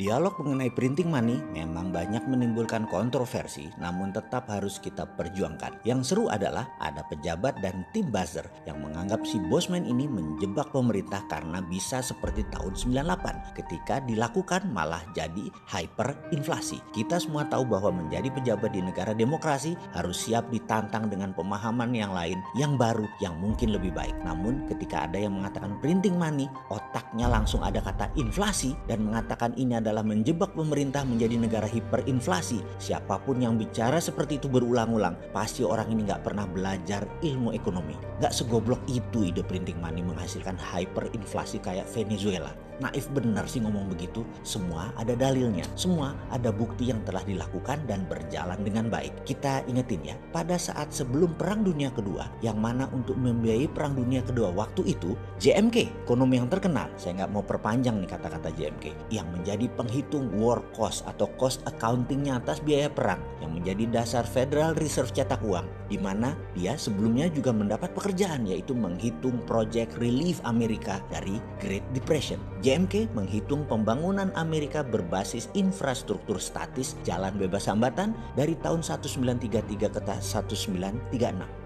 Dialog mengenai printing money memang banyak menimbulkan kontroversi, namun tetap harus kita perjuangkan. Yang seru adalah ada pejabat dan tim buzzer yang menganggap si Bosman ini menjebak pemerintah karena bisa seperti tahun 98 ketika dilakukan malah jadi hyperinflasi. Kita semua tahu bahwa menjadi pejabat di negara demokrasi harus siap ditantang dengan pemahaman yang lain, yang baru, yang mungkin lebih baik. Namun ketika ada yang mengatakan printing money, otaknya langsung ada kata inflasi dan mengatakan ini adalah menjebak pemerintah menjadi negara hiperinflasi. Siapapun yang bicara seperti itu berulang-ulang, pasti orang ini nggak pernah belajar ilmu ekonomi. Nggak segoblok itu ide printing money menghasilkan hyperinflasi kayak Venezuela. Naif benar sih ngomong begitu. Semua ada dalilnya, semua ada bukti yang telah dilakukan dan berjalan dengan baik. Kita ingetin ya, pada saat sebelum Perang Dunia Kedua, yang mana untuk membiayai Perang Dunia Kedua waktu itu, JMK, ekonomi yang terkenal, saya nggak mau perpanjang nih kata-kata JMK, yang menjadi penghitung war cost atau cost accountingnya atas biaya perang, yang menjadi dasar Federal Reserve cetak uang, di mana dia sebelumnya juga mendapat pekerjaan yaitu menghitung Project Relief Amerika dari Great Depression. JMK menghitung pembangunan Amerika berbasis infrastruktur statis jalan bebas hambatan dari tahun 1933 ke 1936.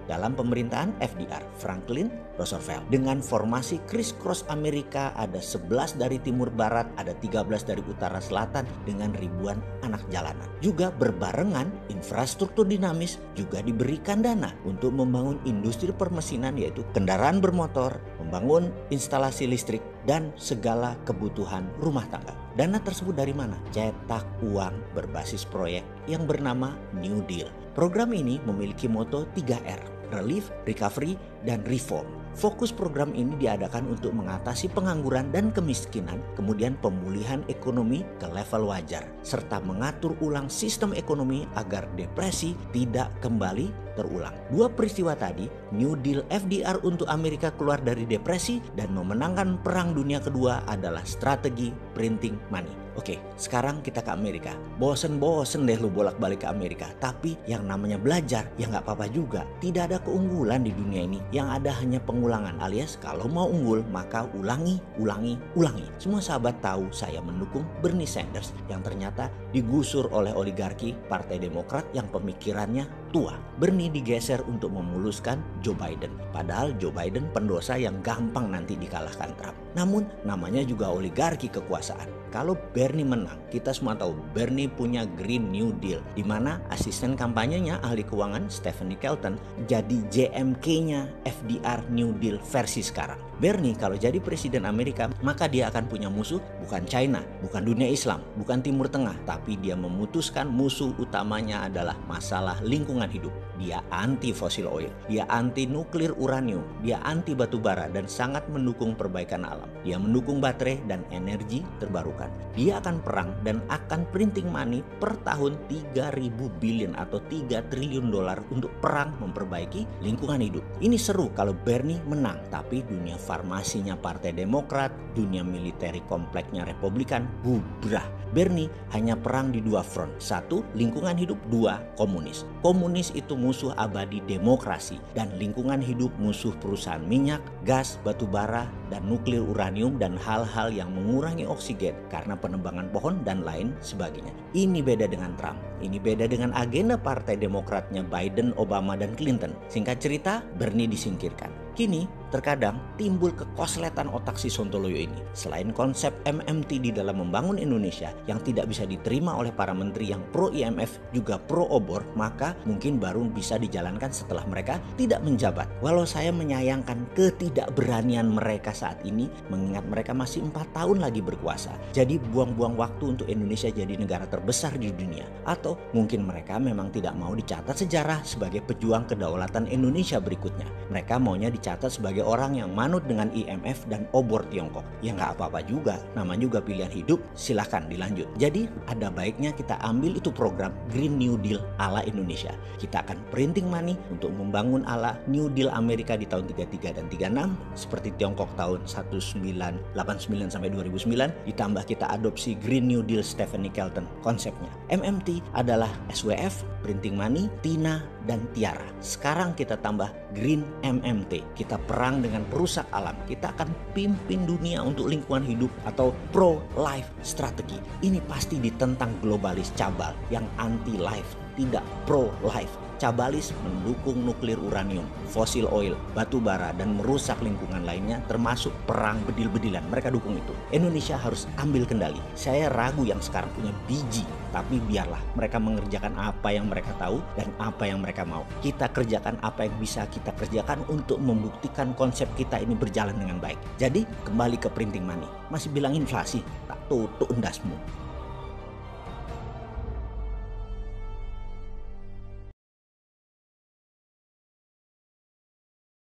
Dalam pemerintahan FDR, Franklin Roosevelt, dengan formasi criss-cross Amerika, ada 11 dari timur barat, ada 13 dari utara selatan dengan ribuan anak jalanan. Juga berbarengan infrastruktur dinamis juga diberikan dana untuk membangun industri permesinan yaitu kendaraan bermotor, membangun instalasi listrik, dan segala kebutuhan rumah tangga. Dana tersebut dari mana? Cetak uang berbasis proyek yang bernama New Deal. Program ini memiliki moto 3R. Relief, Recovery, dan Reform. Fokus program ini diadakan untuk mengatasi pengangguran dan kemiskinan, kemudian pemulihan ekonomi ke level wajar, serta mengatur ulang sistem ekonomi agar depresi tidak kembali terulang. Dua peristiwa tadi, New Deal FDR untuk Amerika keluar dari depresi dan memenangkan Perang Dunia Kedua adalah strategi printing money. Oke, sekarang kita ke Amerika. Bosen deh lu bolak-balik ke Amerika. Tapi yang namanya belajar, ya nggak apa-apa juga. Tidak ada keunggulan di dunia ini. Yang ada hanya pengulangan, alias kalau mau unggul maka ulangi. Semua sahabat tahu saya mendukung Bernie Sanders yang ternyata digusur oleh oligarki Partai Demokrat yang pemikirannya tua. Bernie digeser untuk memuluskan Joe Biden. Padahal Joe Biden pendosa yang gampang nanti dikalahkan Trump. Namun namanya juga oligarki kekuasaan. Kalau Bernie menang, kita semua tahu Bernie punya Green New Deal, di mana asisten kampanyenya ahli keuangan Stephanie Kelton jadi JMK-nya FDR New Deal versi sekarang. Bernie kalau jadi presiden Amerika, maka dia akan punya musuh bukan China, bukan dunia Islam, bukan Timur Tengah, tapi dia memutuskan musuh utamanya adalah masalah lingkungan hidup. Dia anti fossil oil, dia anti nuklir uranium, dia anti batu bara dan sangat mendukung perbaikan alam. Dia mendukung baterai dan energi terbarukan. Dia akan perang dan akan printing money per tahun 3.000 billion atau 3 triliun dolar untuk perang memperbaiki lingkungan hidup. Ini seru kalau Bernie menang, tapi dunia farmasinya Partai Demokrat, dunia militeri kompleknya Republikan bubrah. Bernie hanya perang di dua front. Satu, lingkungan hidup. Dua, komunis. Komunis itu musuh abadi demokrasi dan lingkungan hidup musuh perusahaan minyak, gas, batu bara, dan nuklir uranium dan hal-hal yang mengurangi oksigen karena penebangan pohon dan lain sebagainya. Ini beda dengan Trump. Ini beda dengan agenda Partai Demokratnya Biden, Obama, dan Clinton. Singkat cerita, Bernie disingkirkan. Kini terkadang timbul kekosletan otak si Sontoloyo ini. Selain konsep MMT di dalam membangun Indonesia yang tidak bisa diterima oleh para menteri yang pro IMF juga pro obor, maka mungkin baru bisa dijalankan setelah mereka tidak menjabat. Walau saya menyayangkan ketidakberanian mereka saat ini, mengingat mereka masih 4 tahun lagi berkuasa. Jadi buang-buang waktu untuk Indonesia jadi negara terbesar di dunia. Atau mungkin mereka memang tidak mau dicatat sejarah sebagai pejuang kedaulatan Indonesia berikutnya. Mereka maunya dicatat sebagai orang yang manut dengan IMF dan obor Tiongkok. Ya nggak apa-apa juga, namanya juga pilihan hidup, silahkan dilanjut. Jadi ada baiknya kita ambil itu program Green New Deal ala Indonesia. Kita akan printing money untuk membangun ala New Deal Amerika di tahun 33 dan 36 seperti Tiongkok tahun 1989 sampai 2009, ditambah kita adopsi Green New Deal Stephanie Kelton konsepnya. MMT adalah SWF Printing Money, Tina, dan Tiara. Sekarang kita tambah Green MMT. Kita perang dengan perusak alam. Kita akan pimpin dunia untuk lingkungan hidup atau pro-life strategi. Ini pasti ditentang globalis cabal yang anti-life, tidak pro-life. Cabalis mendukung nuklir uranium, fosil oil, batu bara, dan merusak lingkungan lainnya termasuk perang bedil-bedilan. Mereka dukung itu. Indonesia harus ambil kendali. Saya ragu yang sekarang punya biji, tapi biarlah mereka mengerjakan apa yang mereka tahu dan apa yang mereka mau. Kita kerjakan apa yang bisa kita kerjakan untuk membuktikan konsep kita ini berjalan dengan baik. Jadi kembali ke Printing Money. Masih bilang inflasi, tak tutup endasmu.